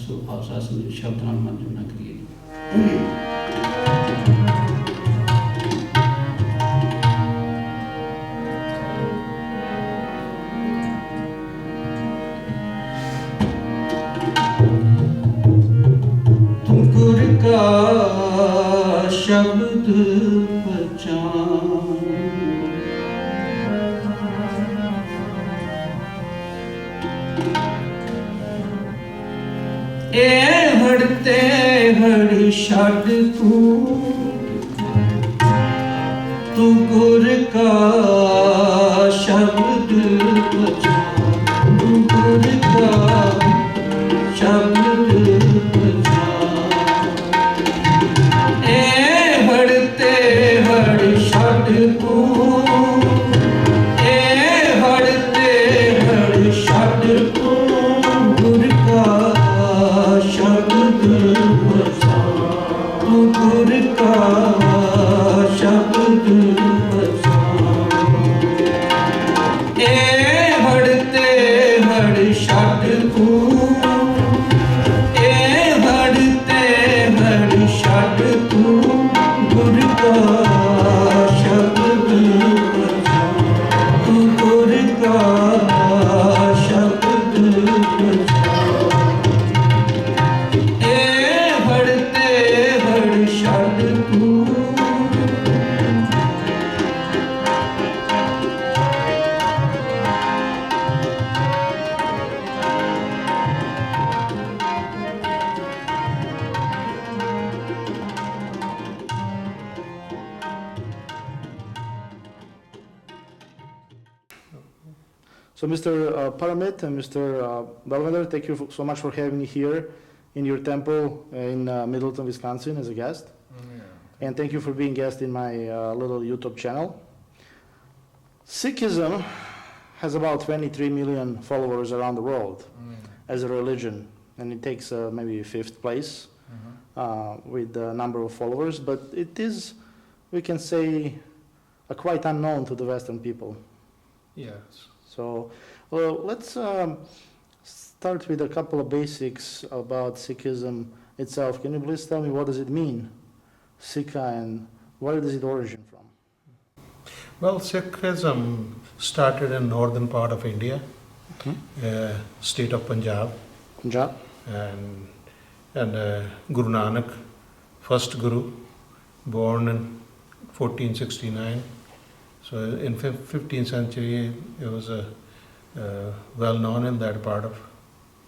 ਸੋ ਭਾਸ਼ਾ ਸ਼ਬਦ ਨਾਲ ਮੰਜੂ ਨਾ ਕਰੀਏ। ਗੁਰ ਕਾ ਸ਼ਬਦ ਪਛਾਨ, ਇਹ ਹੜਤੇ ਹੜ ਛੱਡ ਤੂੰ ਗੁਰ ਕਾ ਸ਼ਬਦ ਪਛਾਨ, ਤੂੰ ਗੁਰ ਕਾ ਸ਼ਬਦ ਪਛਾਨ, ਇਹ ਹੜਤੇ ਹੜ ਛੱਡ ਤੂੰ, ਇਹ ਹੜਤੇ ਹੜ ਛੱਡ ਤੂੰ ਗੁਰ ਕਾ ਸ਼ਬਦ ਪਛਾਨ, ਤੂੰ ਗੁਰ ਕਾ ਸ਼ਬਦ ਪਛਾਨ, ਇਹ ਹੜਤੇ ਹੜ ਛੱਡ ਤੂੰ, ਇਹ ਹੜਤੇ ਹੜ ਛੱਡ ਤੂੰ ਗੁਰ ਕਾ ਸ਼ਬਦ ਪਛਾਨ, ਤੂੰ ਗੁਰ ਕਾ ਸ਼ਬਦ ਪਛਾਨ, ਇਹ ਹੜਤੇ ਹੜ ਛੱਡ ਤੂੰ। So Mr. Paramit and Mr. Balwinder, thank you so much for having me here in your temple in Middleton, Wisconsin as a guest. And thank you for being guest in my little YouTube channel. Sikhism has about 23 million followers around the world as a religion, and it takes maybe 5th place with the number of followers, but it is, we can say, quite unknown to the Western people. Yes. So let's start with a couple of basics about Sikhism itself. Can you please tell me what does it mean, Sika, and where does it origin from? Well, Sikhism started in northern part of India, state of Punjab, and Guru Nanak, first Guru, born in 1469. So in 15th century, it was well known in that part of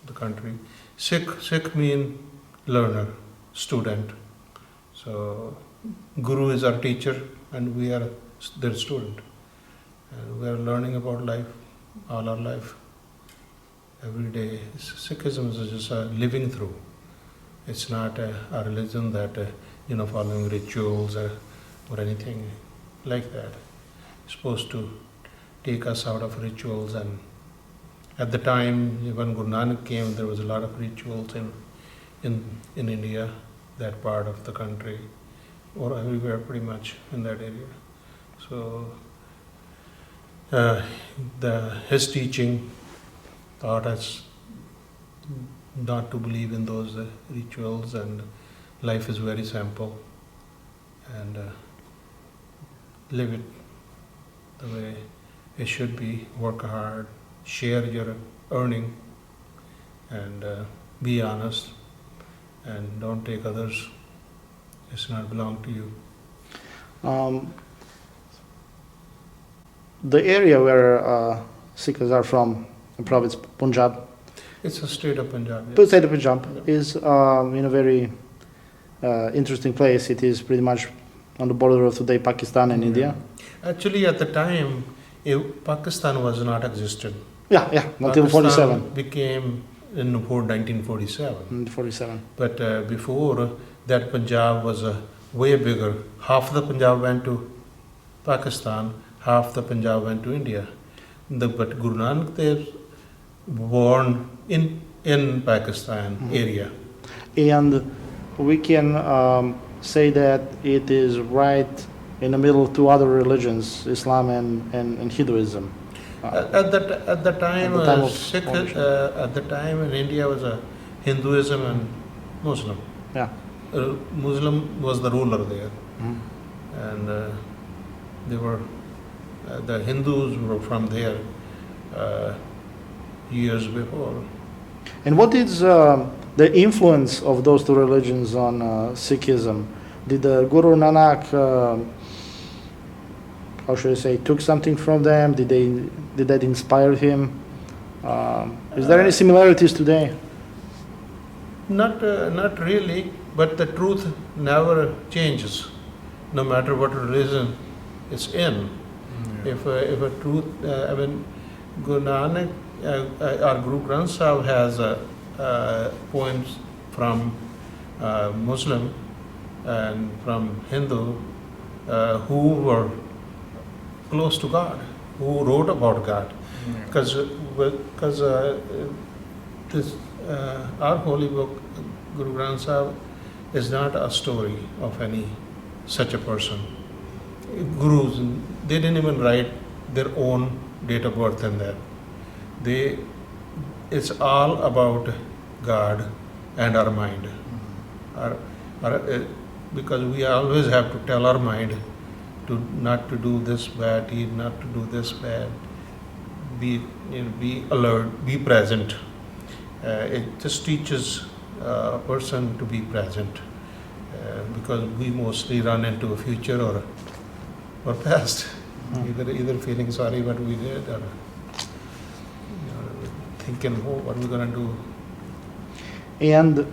the country. Sikh mean learner, student. So Guru is our teacher, and we are their student. And we are learning about life, all our life, every day. Sikhism is just a living through. It's not a religion that following rituals or anything like that. Supposed to take us out of rituals, and at the time when Guru Nanak came, there was a lot of rituals in India, that part of the country, or everywhere pretty much in that area. So his teaching taught us not to believe in those rituals, and life is very simple, and live it the way it should be. Work hard, share your earning, and be honest, and don't take others. It's not belong to you. The area where Sikhs are from, the province Punjab, It's a state of Punjab. yes. State of Punjab is in a very interesting place. It is pretty much on the border of today Pakistan and India. Actually, at the time, Pakistan was not existed. Yeah, until 47. Became in 1947. 47. But before that, Punjab was way bigger. Half the Punjab went to Pakistan, half the Punjab went to India. But Guru Nanak Dev born in Pakistan area. And we can say that it is right in the middle of two other religions, Islam and Hinduism. At the time in India was a Hinduism and Muslim. Yeah. Muslim was the ruler there, Mhm. and they were the Hindus were from there years before. And what is the influence of those two religions on Sikhism? Did Guru Nanak, how should I say, took something from them? Did that inspire him? Is there any similarities today? Not really, but the truth never changes, no matter what religion it's in. If a truth, Guru Nanak or Guru Granth Sahib has poems from Muslim and from Hindu who were close to God, who wrote about God, because this our holy book, Guru Granth Sahib, is not a story of any such a person. Gurus, they didn't even write their own date of birth in that. It's all about God and our mind. Because we always have to tell our mind to not to do this bad deed, not to do this bad. Be alert, be present. It just teaches a person to be present, because we mostly run into a future or past, either feeling sorry what we did or thinking, oh, what are we going to do? And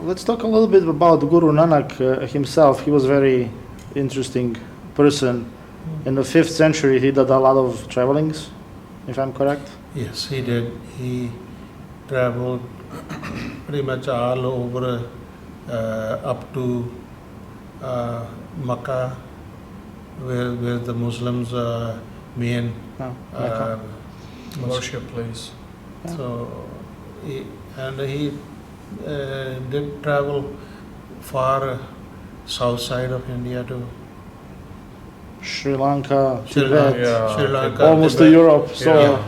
let's talk a little bit about Guru Nanak himself. He was a very interesting person. In the 5th century, he did a lot of travelings, if I'm correct. Yes, he did. He traveled pretty much all over up to Makkah, where the Muslims main Worship place. Yeah. So he did travel far south side of India to Sri Lanka, Sri Tibet, Sri Lanka, almost to Tibet. Europe. So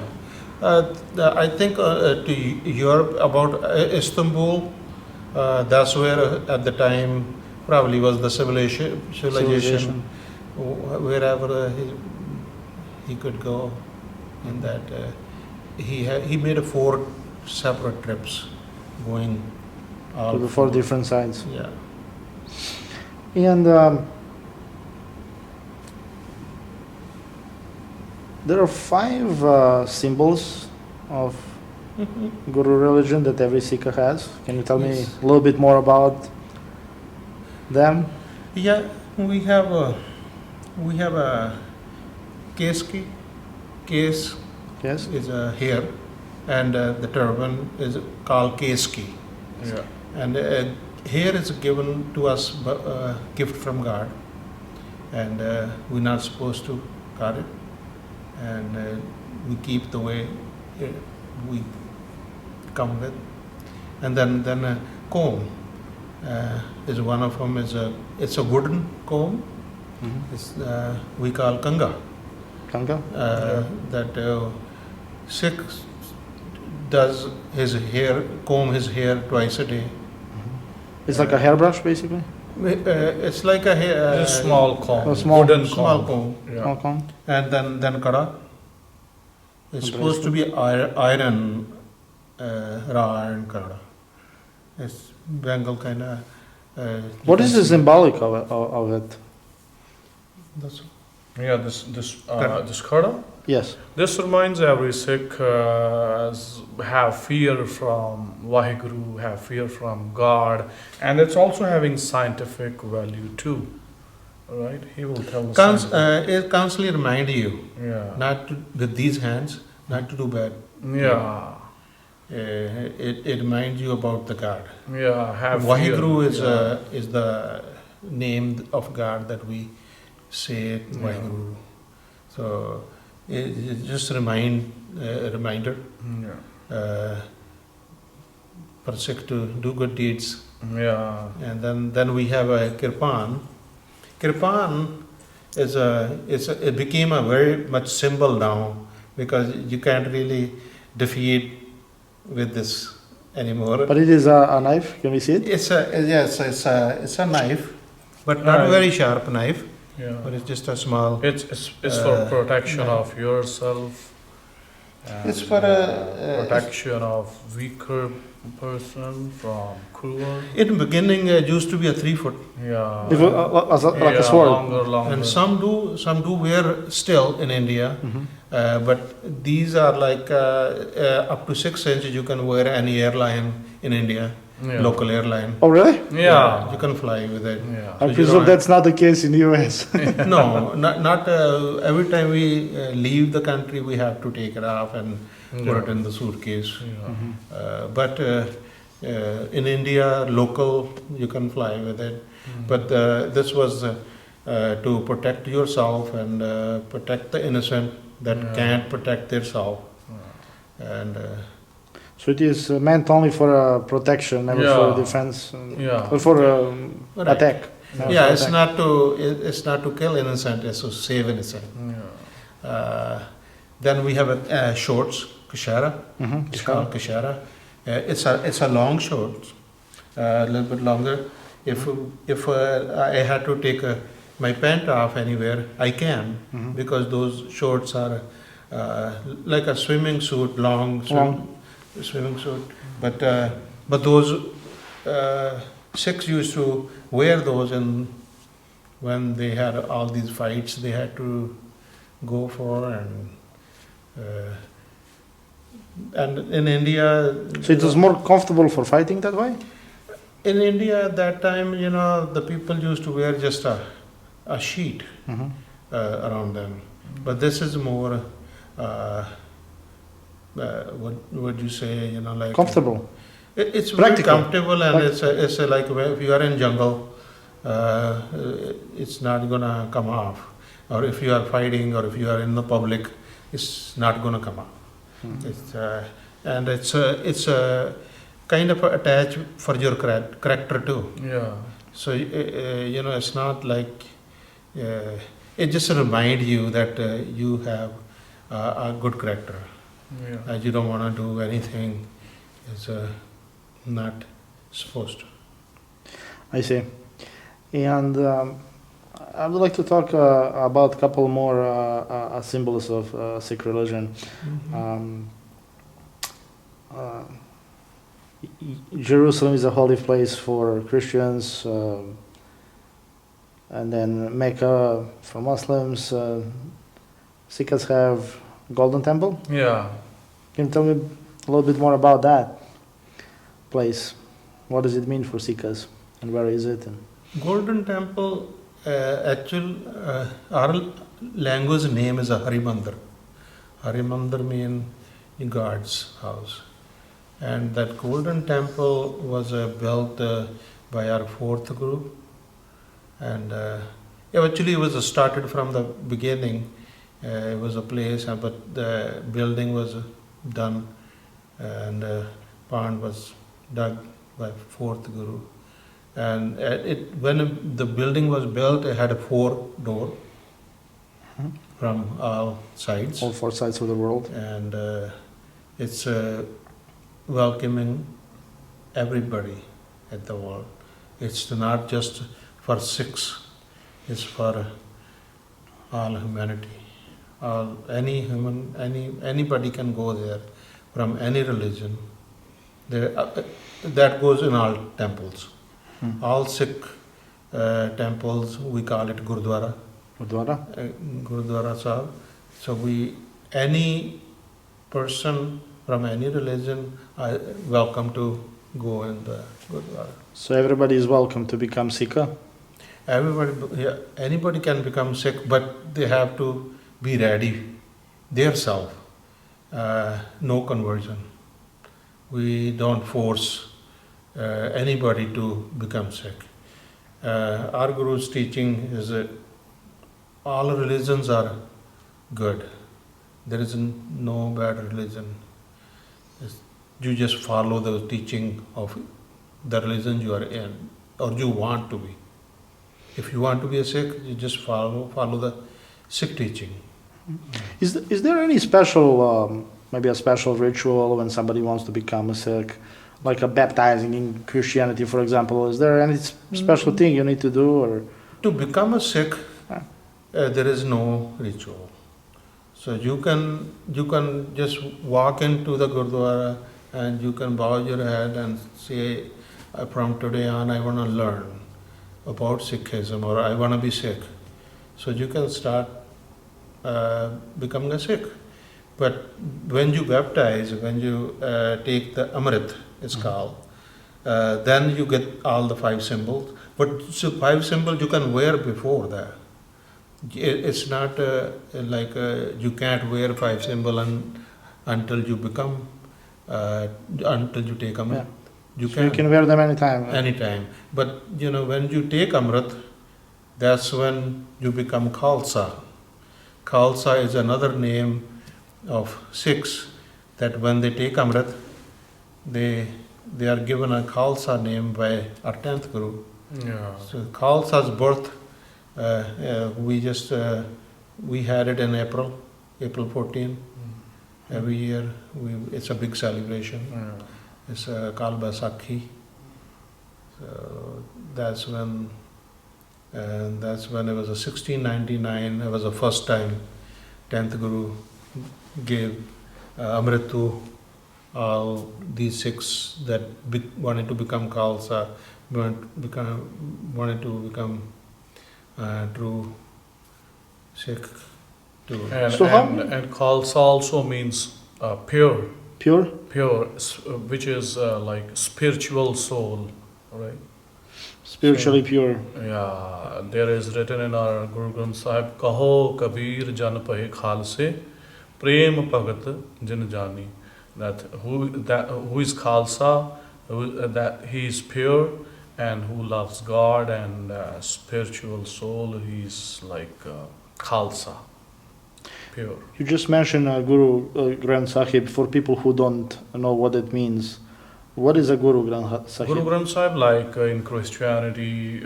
I think to Europe, about Istanbul, that's where at the time probably was the civilization. Wherever he could go in that. He made 4 separate trips going all to the 4 different sides. Yeah. And there are 5 symbols of Guru religion that every Sikh has. Can you tell me Yes. a little bit more about them? Yeah, we have a keski. Case Yes. is a hair, and the turban is called keski. Yeah. And hair is given to us gift from God, and we're not supposed to cut it, and we keep the way we come with. And then comb is one of them. It's a wooden comb. It's we call Kanga. Kanga? That Sikh does comb his hair twice a day. It's like a hairbrush, basically. It's like a hair, Just small comb. A small- wooden small comb. comb, Yeah. Small comb. and then kada. It's supposed to be iron, raw iron kada. It's Bengal kind of. What is the symbolic of it? That's Yeah, this khada. Yes. This reminds every Sikh have fear from Vaheguru, have fear from God, and it's also having scientific value too, right? He will tell us. it constantly remind you Yeah. not to, with these hands, not to do bad. Yeah. It reminds you about the God. Yeah. Have Vaheguru fear. is the name of God that we say it, Yeah. Vaheguru. So it's just a reminder Yeah. for Sikh to do good deeds. Yeah. And then we have a Kirpan. Kirpan it became a very much symbol now, because you can't really defeat with this anymore. But it is a knife. Can we see it? It's a knife, but not a Right. very sharp knife. Yeah. But it's just a small. It's for protection no. of yourself. And, It's for protection of weaker person from cruel. In the beginning, it used to be a 3 foot, Yeah. Like a sword. Longer. and some do wear still in India. Mhm. But these are like up to 6 inches. You can wear any airline in India, Yeah. local airline. Oh, really? Yeah. You can fly with it. Yeah. So I you presume don't- that's not the case in the US. No, not every time we leave the country, we have to take it off and put it in the suitcase. Yeah. But in India, local, you can fly with it. But this was to protect yourself and protect the innocent that Yeah. can't protect themselves. And So it is meant only for protection, never Yeah. for defense, Yeah. or for Right. attack. yeah, for it's attack. it's not to kill innocent, it's to save innocent. Yeah. Then we have shorts, kashara. Mhm. It's called kashara. It's a long short, a little bit longer. If I had to take my pant off anywhere, I can, Mhm. because those shorts are like a swimming suit, long swimming suit. But those Sikhs used to wear those, and when they had all these fights, they had to go for and in India. So it was more comfortable for fighting that way? In India at that time, the people used to wear just a sheet Mhm. around them. But this is more, what would you say, like... Comfortable. It's very Practical. comfortable, and it's like if you are in jungle, it's not gonna come off. Or if you are fighting, or if you are in the public, it's not gonna come off. It's kind of attached for your character too. Yeah. So it's not like it just remind you that you have a good character. Yeah. You don't want to do anything it's not supposed to. I see. And I would like to talk about a couple more symbols of Sikh religion. Jerusalem is a holy place for Christians, and then Mecca for Muslims. Sikhs have Golden Temple. Yeah. Can you tell me a little bit more about that place? What does it mean for Sikhs, and where is it? Golden Temple, our language name is a Harimandir. Harimandir means God's house. And that Golden Temple was built by our fourth Guru. And actually it was started from the beginning. It was a place, but the building was done, and pond was dug by fourth Guru. And when the building was built, it had 4 doors from all sides. All 4 sides of the world. And it's welcoming everybody at the world. It's not just for Sikhs, it's for all humanity. Anybody can go there from any religion. That goes in all temples. All Sikh temples, we call it Gurdwara. Gurdwara Sahib. So any person from any religion are welcome to go in the Gurdwara. So everybody is welcome to become Sikh. Anybody can become Sikh, but they have to be ready themselves. No conversion. We don't force anybody to become Sikh. Our Guru's teaching is that all religions are good. There is no bad religion. You just follow the teaching of the religion you are in, or you want to be. If you want to be a Sikh, you just follow the Sikh teaching. Is there any special maybe a special ritual when somebody wants to become a Sikh, like a baptizing in Christianity, for example? Is there any special thing you need to do, or? To become a Sikh, Ah. there is no ritual. So you can just walk into the Gurdwara and you can bow your head and say, from today on I want to learn about Sikhism, or I want to be Sikh. So you can start becoming a Sikh. But when you baptize, when you take the Amrit, it's called, then you get all the 5 symbols. But so 5 symbols you can wear before that. It's not like you can't wear 5 symbols until you become, until you take Amrit. Yeah. You So you can wear them anytime. anytime. But when you take Amrit, that's when you become Khalsa. Khalsa is another name of Sikhs, that when they take Amrit, they are given a Khalsa name by our 10th Guru. Yeah. So Khalsa's birth, we had it in April 14. Every year, it's a big celebration. Yeah. It's called Baisakhi. So that's when it was a 1699. It was the first time 10th Guru gave Amrit to all these Sikhs that wanted to become Khalsa, wanted to become true Sikh. And, So how- and Khalsa also means pure, Pure? which is like spiritual soul, right? Spiritually pure. Yeah, there is written in our Guru Granth Sahib, Kaho Kabir Jan Pahe Khalse, Prem Bhagat Jin Jani. That who is Khalsa, that he is pure and who loves God and spiritual soul, he is like Khalsa, pure. You just mentioned Guru Granth Sahib. For people who don't know what it means, what is a Guru Granth Sahib? Guru Granth Sahib, like in Christianity,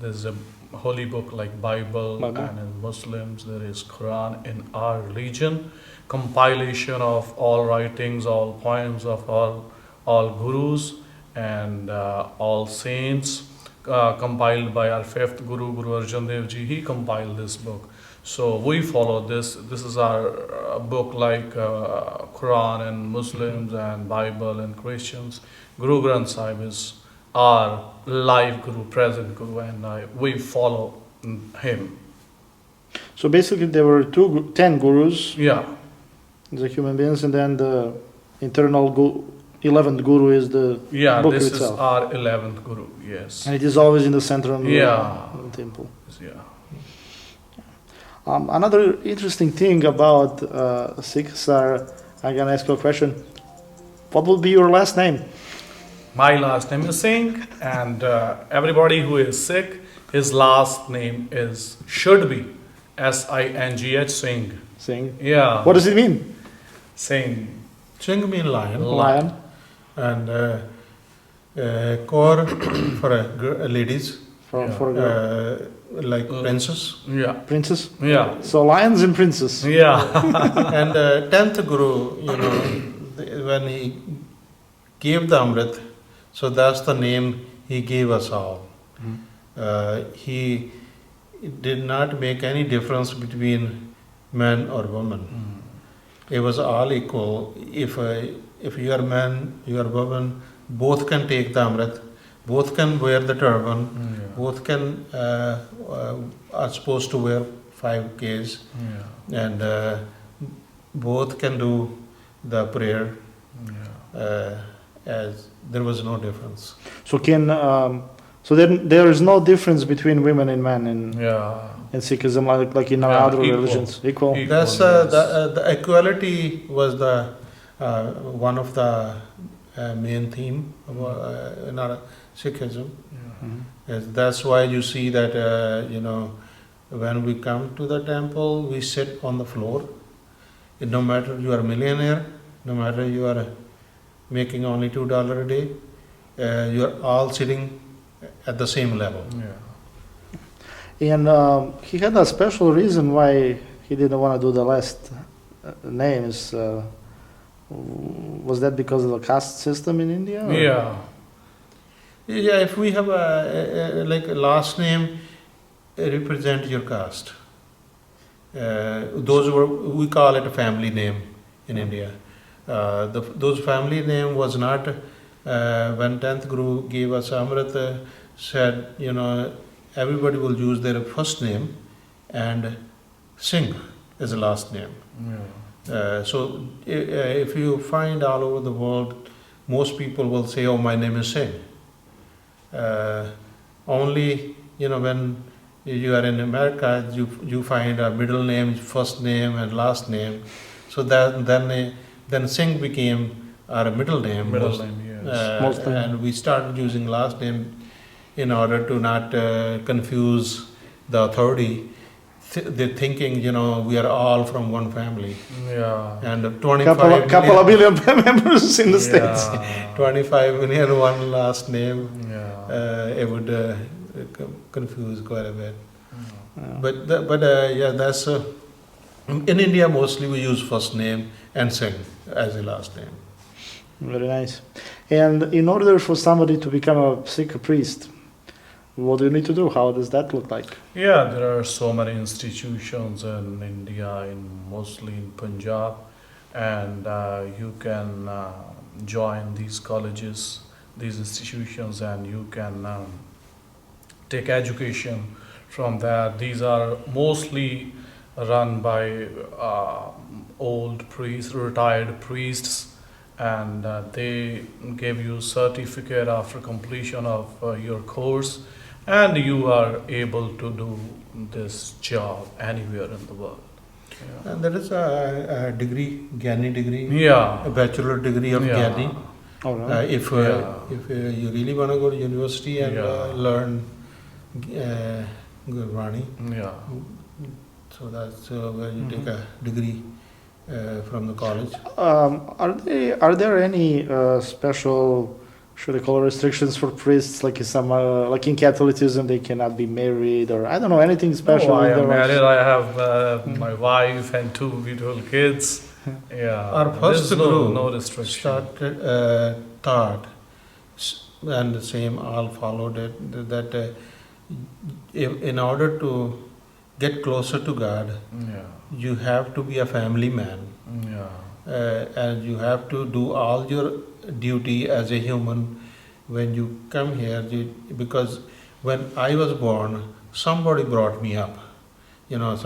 there's a holy book like Bible, and in Muslims there is Quran. In our religion, compilation of all writings, all poems of all gurus and all saints, compiled by our 5th Guru, Guru Arjan Dev Ji. He compiled this book. So we follow this. This is our book like Quran and Muslims and Bible and Christians. Guru Granth Sahib is our live Guru, present Guru, and we follow him. So basically, there were 10 gurus, Yeah, the human beings, and then the internal 11th guru is the yeah. book This itself. is our 11th Guru. Yes. And it is always in the center of the Yeah. temple. Yeah. Another interesting thing about Sikhs are, I'm going to ask you a question. What would be your last name? My last name is Singh, and everybody who is Sikh, his last name should be Singh. Singh. Singh. Yeah. What does it mean? Singh. Singh means lion, Lion. and Kaur for ladies, For a girl. like princess. Yeah. Princess. Yeah. So lions and princess. Yeah. And 10th Guru, when he gave the Amrit, so that's the name he gave us all. He did not make any difference between man or woman. It was all equal. If you are man, you are woman, both can take the Amrit, both can wear the turban, both can are supposed to wear 5 Ks, and both can do the prayer. As there was no difference. So so then there is no difference between women and men in Sikhism, like in our other equal. religions. Equal. That's the equality was the one of the main theme of, in our Sikhism. Yes, that's why you see that when we come to the temple, we sit on the floor. No matter you are a millionaire, no matter you are making only $2 a day, you are all sitting at the same level. And he had a special reason why he didn't want to do the last names. Was that because of the caste system in India? or- Yeah. Yeah, if we have like a last name represent your caste. Those were, we call it a family name in India. Those family name was not, when 10th Guru gave us Amrit, said, everybody will use their first name and Singh as a last name. Yeah. So if you find all over the world, most people will say, oh, my name is Singh. Only, when you are in America, you find a middle name, first name, and last name. So then Singh became our middle name. Middle name, yes. Mostly. And we started using last name in order to not confuse the authority. They're thinking, we are all from one family. Yeah. And 25 Couple of million, billion members in the States. Yeah. 25 million, one last name. Yeah. It would confuse quite a bit. Yeah. But that's in India mostly we use first name and Singh as a last name. Very nice. And in order for somebody to become a Sikh priest, what do you need to do? How does that look like? Yeah, there are so many institutions in India, mostly in Punjab, and you can join these colleges, these institutions, and you can take education from there. These are mostly run by old priests, retired priests, and they give you certificate after completion of your course, and you are able to do this job anywhere in the world. Yeah. And there is a degree, Gyani degree, Yeah. a bachelor degree of Yeah. Gyani. All right. If you really want to go to university and Yeah. learn Gurvani, Yeah. so that's where you take a degree from the college. Are there any special, should I call it, restrictions for priests? Like in some, like in Catholicism, they cannot be married, or I don't know, anything special. No, I with am their married. lives? I have my wife and two beautiful kids. Yeah. Our first There's guru no restriction. started taught, and the same all followed it, that in order to get closer to God, Yeah. you have to be a family man, Yeah. and you have to do all your duty as a human when you come here. Because when I was born, somebody brought me up.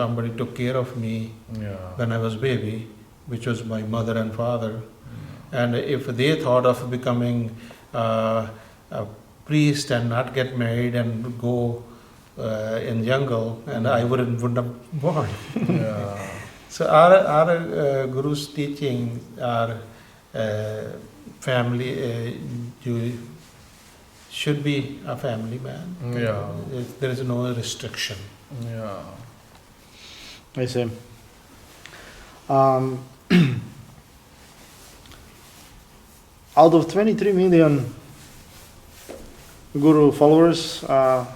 Somebody took care of me Yeah. when I was baby, which was my mother and father. And if they thought of becoming a priest and not get married and go in jungle, and I wouldn't have born. Yeah. So our Guru's teaching, our family, you should be a family man. Yeah. There is no restriction. Yeah. I see. Out of 23 million Guru followers, I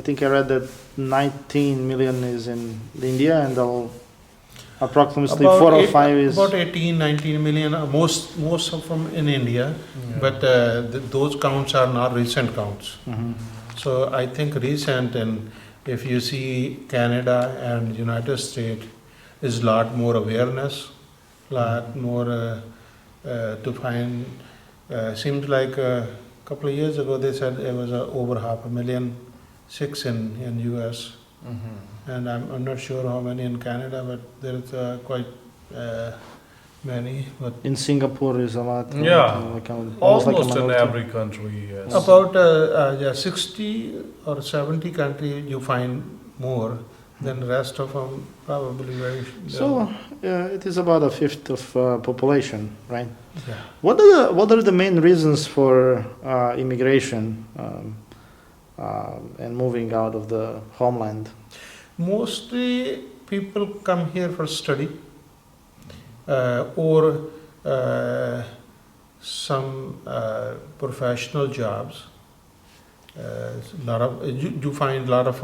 think I read that 19 million is in India, and approximately 4 or 5 is. About 18, 19 million, most of them in India, Yeah. but those counts are not recent counts. Mhm. So I think recent, and if you see Canada and United States, is a lot more awareness, lot more to find. Seems like a couple of years ago they said it was over 500,000 Sikhs in US, Mhm. and I'm not sure how many in Canada, but there's quite many. But In Singapore is a lot. Yeah. Almost like a Almost in minority. every country, yes. about 60 or 70 countries you find more than the rest of them, probably very. So it is about a fifth of population, right? Yeah. What are the main reasons for immigration and moving out of the homeland? Mostly people come here for study or some professional jobs. You find a lot of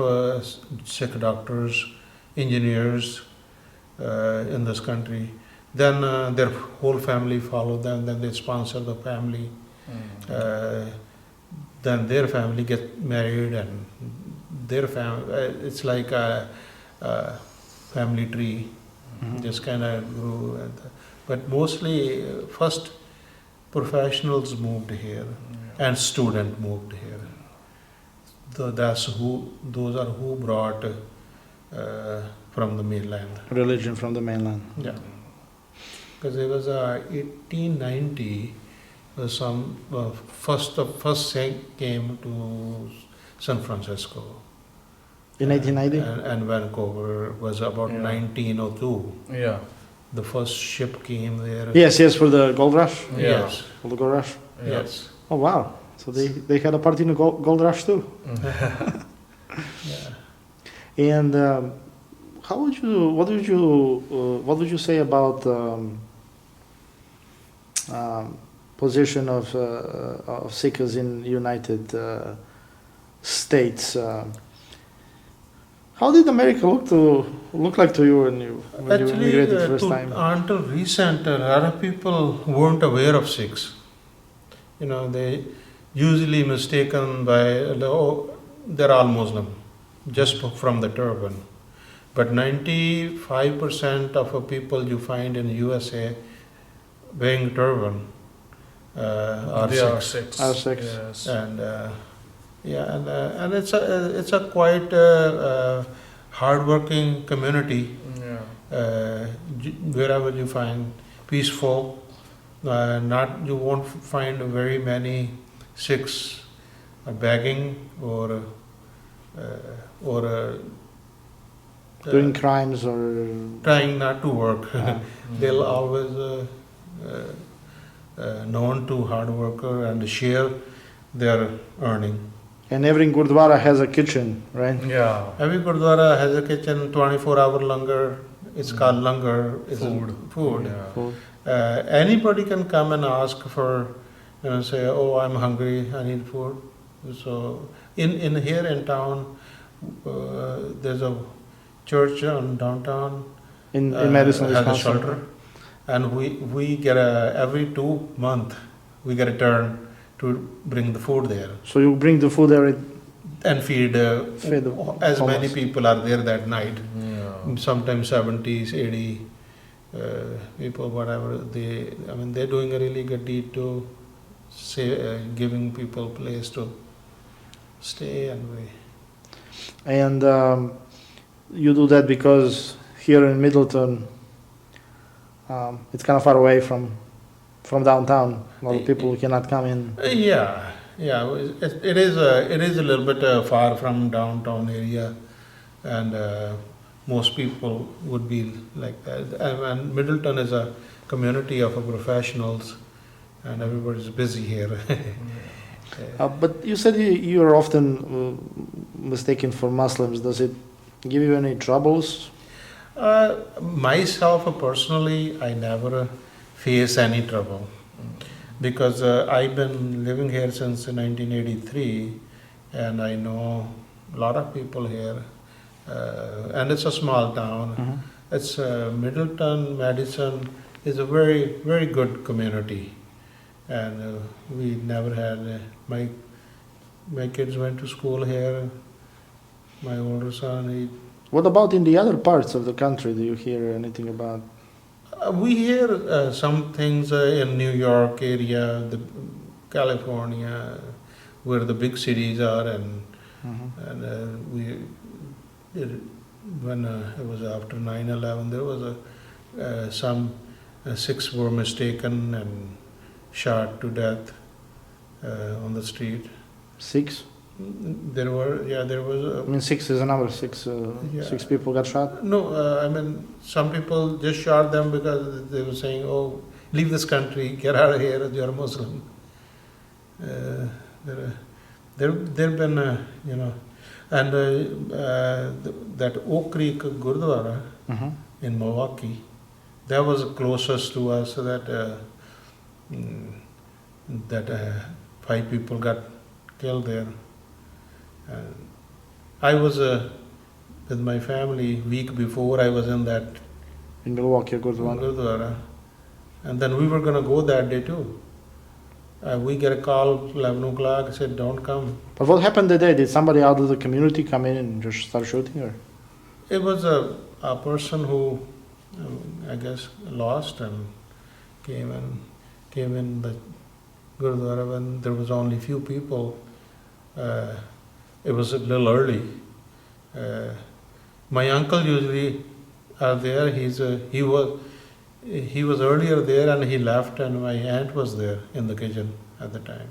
Sikh doctors, engineers in this country. Then their whole family follow them. Then they sponsor the family. Then their family get married, and their family. It's like a family tree. Just kind of grew. But mostly, first professionals moved here, and student moved here. So those are who brought from the mainland. Religion from the mainland. Yeah. Because it was 1890, the first Sikh came to San Francisco. In 1890? And Vancouver was about 1902. Yeah. The first ship came there. Yes, for the gold rush? Yes. For the gold rush? Yes. Oh, wow. So they had a part in the gold rush too? Yeah. And what would you say about position of Sikhs in United States? How did America look like to you when you immigrated the first time? Until recent, a lot of people weren't aware of Sikhs. They usually mistaken by, they're all Muslim, just from the turban. But 95% of people you find in USA wearing turban are Sikhs. Are Sikhs. Yes. And and it's a quite hardworking community. Yeah. Wherever you find peaceful, you won't find very many Sikhs begging or Doing crimes or trying not to work. They'll always known to hard worker and share their earning. And every Gurdwara has a kitchen, right? Yeah. Every Gurdwara has a kitchen, 24-hour langar. It's called langar. It's food. Yeah. Food. Anybody can come and ask for, say, oh, I'm hungry, I need food. So in here in town, there's a church on downtown. In Madison, has a Wisconsin. shelter, and we get every 2 months we get a turn to bring the food there So you bring the food there. and feed the as many homeless. people are there that night. Yeah. Sometimes 70s, 80 people, whatever. They're doing a really good deed to giving people place to stay and we. And you do that because here in Middleton, it's kind of far away from downtown. A lot of people cannot come in. Yeah. It is a little bit far from downtown area, and most people would be like that. And Middleton is a community of professionals, and everybody's busy here. But you said you are often mistaken for Muslims. Does it give you any troubles? Myself personally, I never face any trouble because I've been living here since 1983, and I know a lot of people here, and it's a small town. Mm-hmm. It's Middleton, Madison is a very, very good community, and we never had my kids went to school here. My older son, What about in the other parts of the country? Do you hear anything about? we hear some things in New York area, California, where the big cities are, and when it was after 9/11, there was some Sikhs were mistaken and shot to death on the street. Sikhs? There was. I mean, six is a number. Six people got shot. No, some people just shot them because they were saying, "Oh, leave this country, get out of here, you're a Muslim." There've been, and that Oak Creek Gurdwara in Milwaukee, that was closest to us. That 5 people got killed there. I was with my family week before. I was in that In Milwaukee, Gurdwara. Gurdwara, And then we were going to go that day too. We get a call 11 o'clock, said, don't come. But what happened that day? Did somebody out of the community come in and just start shooting? Or? It was a person who, I guess, lost and came in the Gurdwara when there was only few people. It was a little early. My uncle usually are there. He was earlier there and he left, and my aunt was there in the kitchen at the time.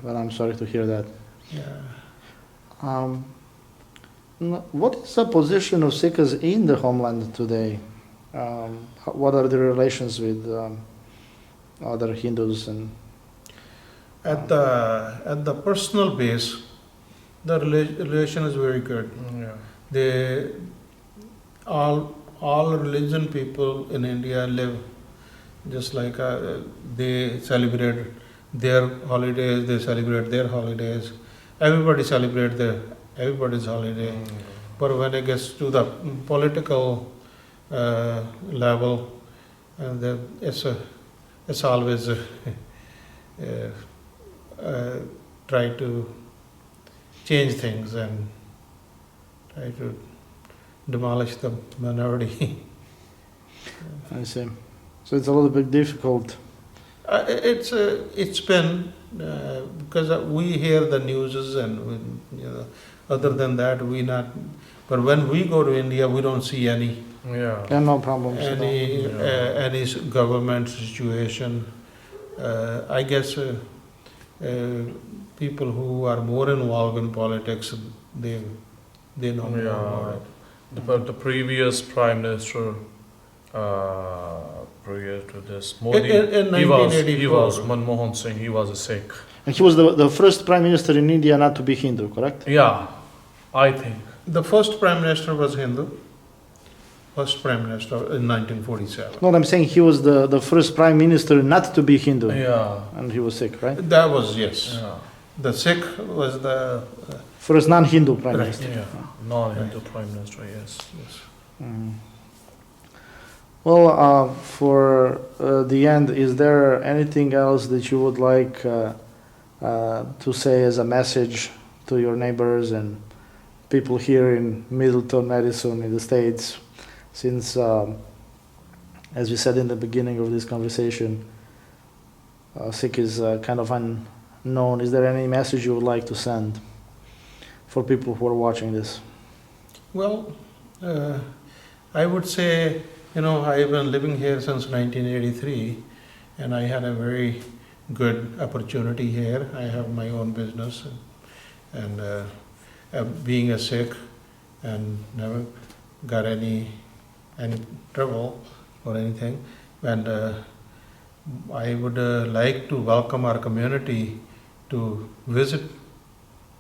Well, I'm sorry to hear that. Yeah. What is the position of Sikhs in the homeland today? What are the relations with other Hindus? And At the personal base, the relation is very good. Yeah. All religion people in India live just like they celebrate their holidays, they celebrate their holidays. Everybody celebrate everybody's holiday. But when it gets to the political level, it's always try to change things and try to demolish the minority. I see. So it's a little bit difficult. It's been because we hear the newses and other than that we not. But when we go to India, we don't see any Yeah. No problems. at all. any government situation. I guess people who are more involved in politics, they know more about it. But the previous prime minister, prior to this, Modi, In he was 1984. Manmohan Singh. He was a Sikh. And he was the first prime minister in India not to be Hindu, correct? Yeah, I think. The first prime minister was Hindu. First prime minister in 1947. No, I'm saying he was the first prime minister not to be Hindu. Yeah. And he was Sikh, right? That was, yes. Yeah. The Sikh was the First non-Hindu prime Right. minister. Yeah. Non-Hindu prime minister. Yes. Mm. Well, for the end, is there anything else that you would like to say as a message to your neighbors and people here in Middleton, Madison, in the States? Since, as we said in the beginning of this conversation, Sikh is kind of unknown. Is there any message you would like to send for people who are watching this? Well, I would say, I've been living here since 1983, and I had a very good opportunity here. I have my own business, and being a Sikh, and never got any trouble or anything. And I would like to welcome our community to visit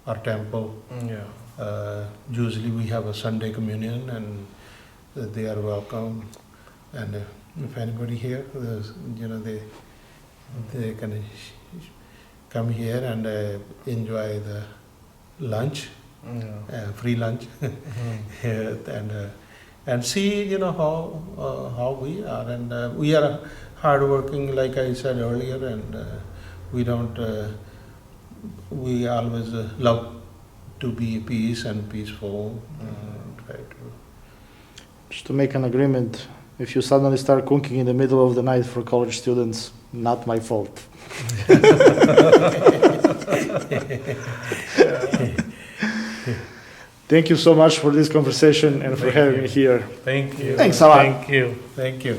our temple. Yeah. Usually we have a Sunday communion, and they are welcome. And if anybody here, they can come here and enjoy the lunch, free lunch, and see how we are. And we are hardworking, like I said earlier, and we always love to be peace and peaceful. Try to. Just to make an agreement, if you suddenly start cooking in the middle of the night for college students, not my fault. Thank you so much for this conversation and for having me here. Thank you. Thanks a lot. Thank you. Thank you.